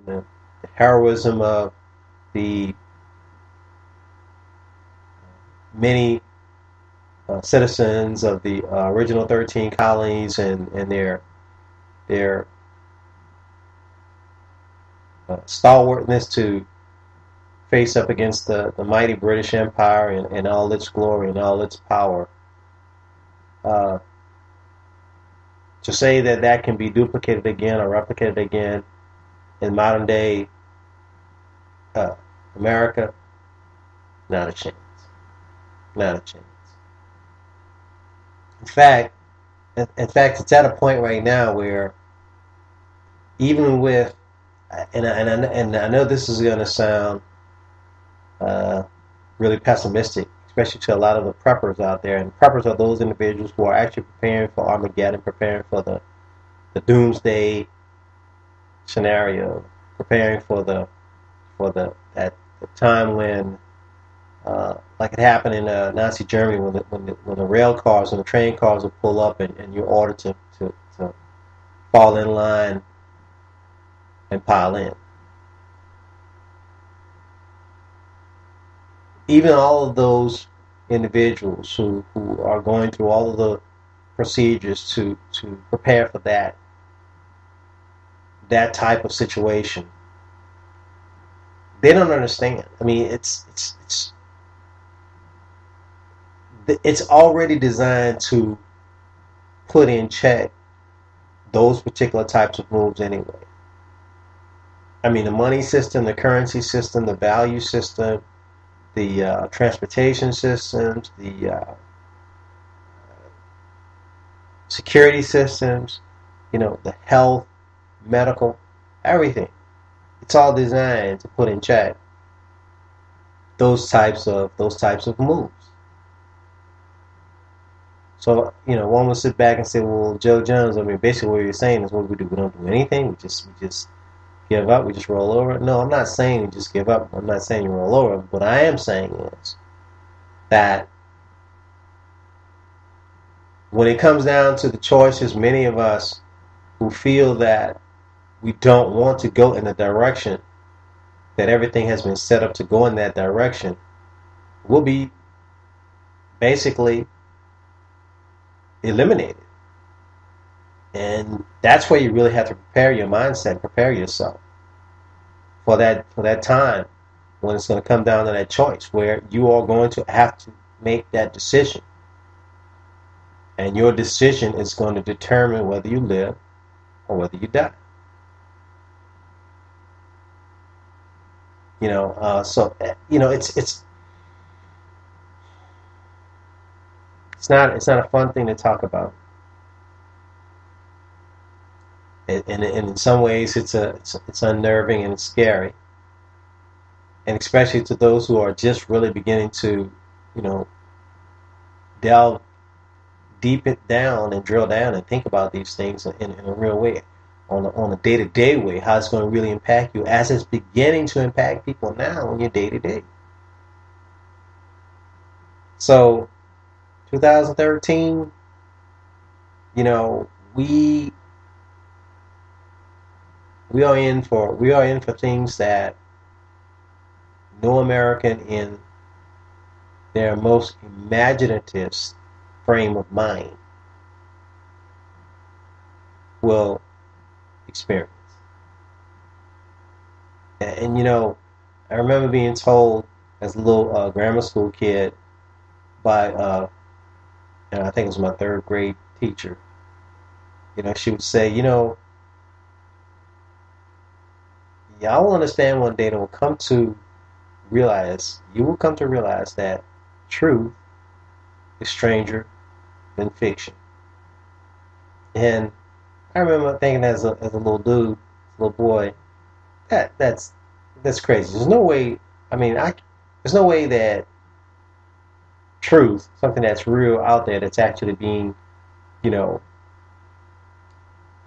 the heroism of the many citizens of the original 13 colonies and their stalwartness to face up against the mighty British Empire and all its glory and all its power. Uh, to say that that can be duplicated again or replicated again in modern day uh, America, not a chance. Not a chance. In fact, it's at a point right now where even with, and I know this is going to sound uh, really pessimistic, especially to a lot of the preppers out there. And preppers are those individuals who are actually preparing for Armageddon, preparing for the doomsday scenario, preparing for the time when, like it happened in Nazi Germany, when the rail cars and the train cars would pull up and you're ordered to fall in line and pile in. Even all of those individuals who are going through all of the procedures to prepare for that type of situation, they don't understand. I mean, it's already designed to put in check those particular types of moves anyway. I mean, the money system, the currency system, the value system, the transportation systems, the security systems, the health, medical, everything. It's all designed to put in check those types of moves. So, one would sit back and say, well, Joe Jones, I mean, basically what you're saying is what we do. We don't do anything. We just give up. We just roll over. No, I'm not saying you just give up. I'm not saying you roll over. What I am saying is that when it comes down to the choices, many of us who feel that we don't want to go in the direction that everything has been set up to go in that direction, will be basically eliminated. And that's where you really have to prepare your mindset, prepare yourself for that time when it's going to come down to that choice where you are going to have to make that decision. And your decision is going to determine whether you live or whether you die. So it's not a fun thing to talk about. And in some ways it's unnerving and it's scary, and especially to those who are just really beginning to delve deep it down and drill down and think about these things in a real way, on a day-to-day way, how it's going to really impact you as it's beginning to impact people now in your day-to-day. So 2013, we are in for things that no American in their most imaginative frame of mind will experience. And I remember being told as a little grammar school kid by and I think it was my third grade teacher. She would say, y'all will understand one day that you will come to realize that truth is stranger than fiction. And I remember thinking as a little dude, little boy, that's crazy. There's no way. I mean, there's no way that truth, something that's real out there, that's actually being, in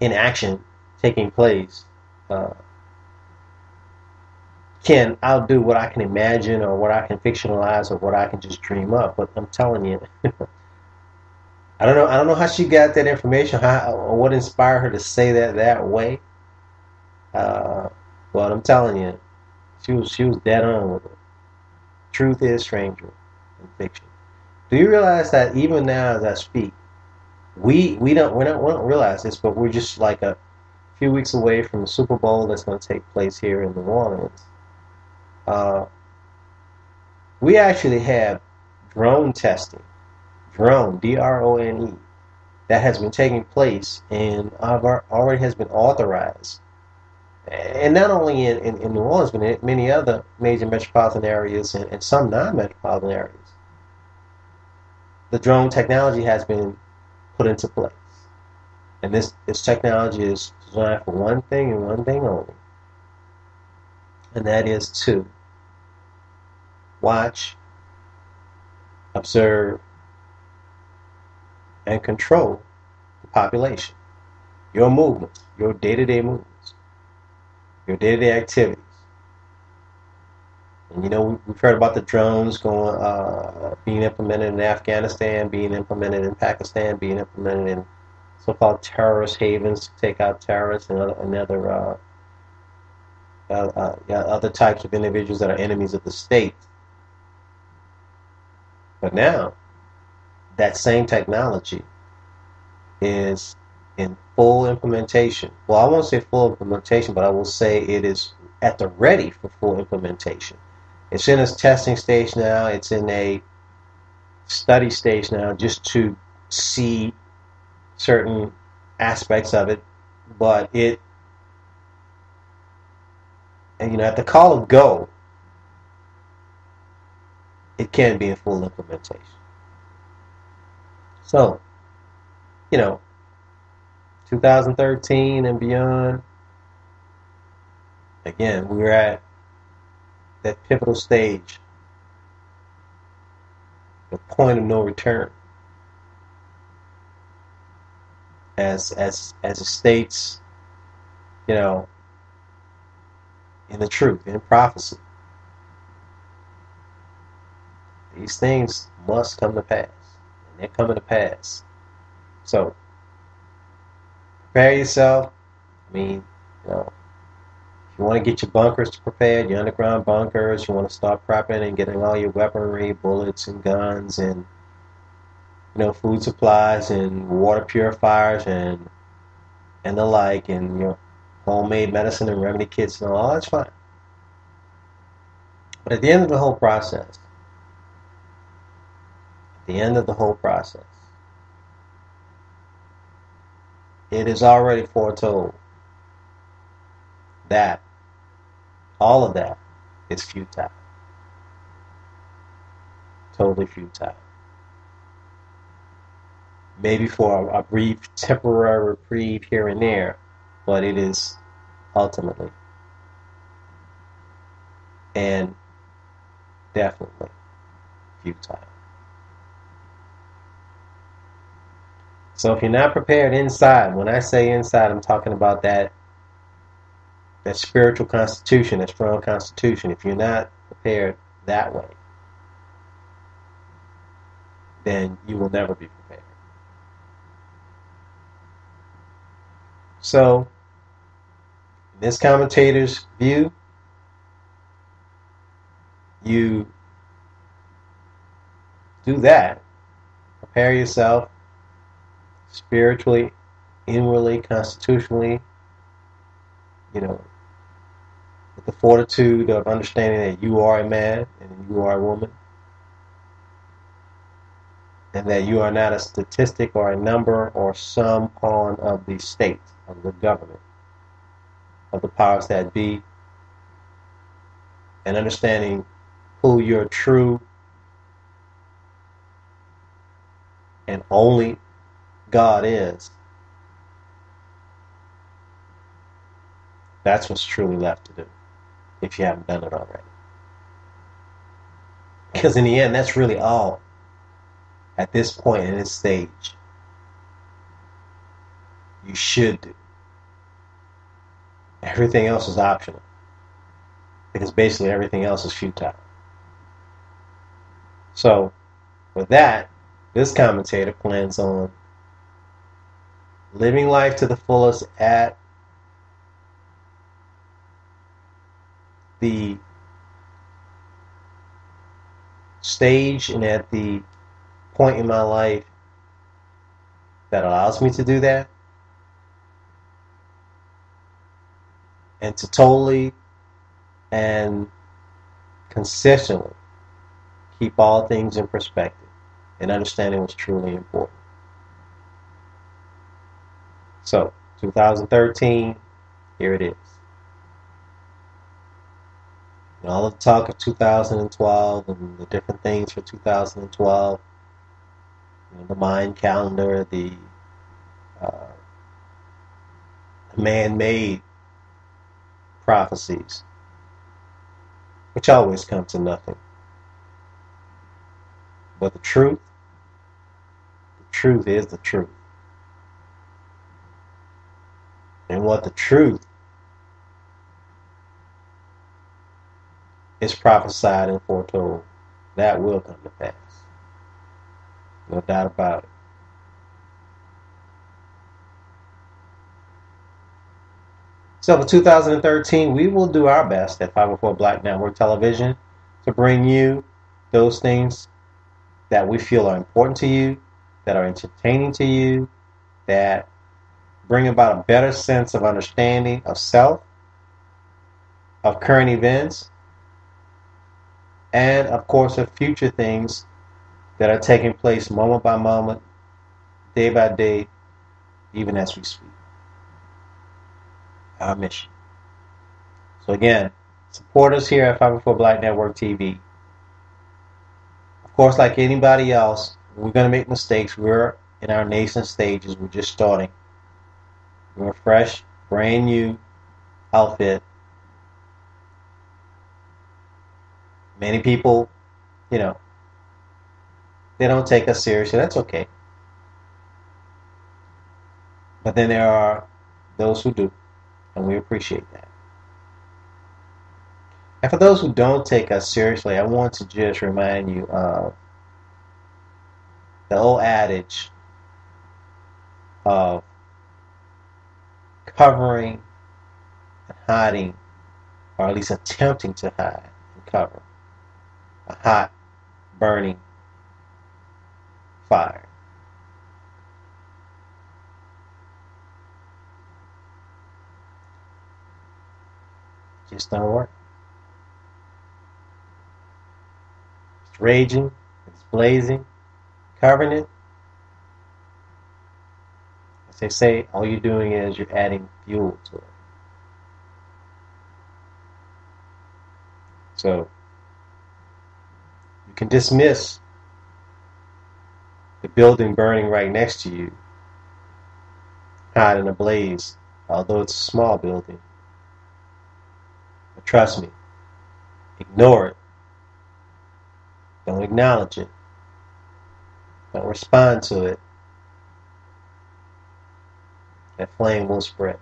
action, taking place, can outdo what I can imagine or what I can fictionalize or what I can just dream up. But I'm telling you, I don't know how she got that information, or what inspired her to say that way. But I'm telling you, she was dead on with it. Truth is stranger than fiction. Do you realize that even now as I speak, we don't realize this, but we're just like a few weeks away from the Super Bowl that's going to take place here in New Orleans. Uh, we actually have drone testing, drone DRONE, that has been taking place and already has been authorized, and not only in New Orleans, but in many other major metropolitan areas and some non-metropolitan areas. The drone technology has been put into place. And this technology is designed for one thing and one thing only. And that is to watch, observe, and control the population. Your movements, your day-to-day movements, your day-to-day activities. And we've heard about the drones being implemented in Afghanistan, being implemented in Pakistan, being implemented in so-called terrorist havens to take out terrorists and other types of individuals that are enemies of the state. But now, that same technology is in full implementation. Well, I won't say full implementation, but I will say it is at the ready for full implementation. It's in a testing stage now. It's in a study stage now, just to see certain aspects of it. But at the call of go, it can be in full implementation. So, you know, 2013 and beyond, again, we're at that pivotal stage, the point of no return, as it states, you know, in the truth, in prophecy. These things must come to pass, and they're coming to pass. So prepare yourself. I mean, you know, if you want to get your bunkers prepared, your underground bunkers, you want to start prepping and getting all your weaponry, bullets and guns, and food supplies and water purifiers and the like, and your homemade medicine and remedy kits and all that's fine. But at the end of the whole process, it is already foretold that all of that is futile. Totally futile. Maybe for a brief temporary reprieve here and there, but it is ultimately and definitely futile. So if you're not prepared inside, when I say inside, I'm talking about that spiritual constitution, that strong constitution. If you're not prepared that way, then you will never be prepared. So, in this commentator's view, you do that. Prepare yourself spiritually, inwardly, constitutionally, with the fortitude of understanding that you are a man and you are a woman, and that you are not a statistic or a number or some pawn of the state, of the government, of the powers that be, and understanding who your true and only God is. That's what's truly left to do, if you haven't done it already. Because in the end, that's really all, at this point in this stage, you should do. Everything else is optional, because basically everything else is futile. So, with that, this commentator plans on living life to the fullest at the stage and at the point in my life that allows me to do that, and to totally and consistently keep all things in perspective and understanding what's truly important. So, 2013, here it is. And all of the talk of 2012 and the different things for 2012, the Mayan calendar, the man-made prophecies, which always come to nothing. But the truth is the truth. And what the truth is prophesied and foretold, that will come to pass. No doubt about it. So for 2013, we will do our best at 504 Black Network Television to bring you those things that we feel are important to you, that are entertaining to you, that bring about a better sense of understanding of self, of current events, and of course of future things that are taking place moment by moment, day by day, even as we speak. Our mission. So again, support us here at 504 Black Network TV. Of course, like anybody else, we're going to make mistakes. We're in our nascent stages. We're just starting. We're a fresh, brand new outfit. Many people, they don't take us seriously. That's okay. But then there are those who do, and we appreciate that. And for those who don't take us seriously, I want to just remind you of the old adage of covering and hiding, or at least attempting to hide and cover, a hot, burning fire. It just don't work. It's raging, it's blazing, covering it. As they say, all you're doing is you're adding fuel to it. So you can dismiss the building burning right next to you, hot in a blaze, although it's a small building. But trust me, ignore it. Don't acknowledge it. Don't respond to it. That flame will spread.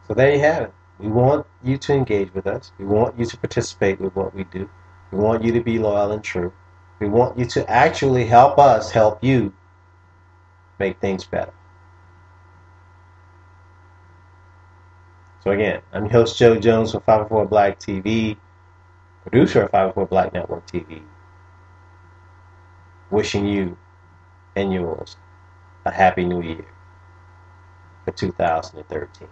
So there you have it. We want you to engage with us. We want you to participate with what we do. We want you to be loyal and true. We want you to actually help us help you make things better. So again, I'm your host Joe Jones from 504 Black TV, producer of 504 Black Network TV, wishing you and yours a happy new year for 2013.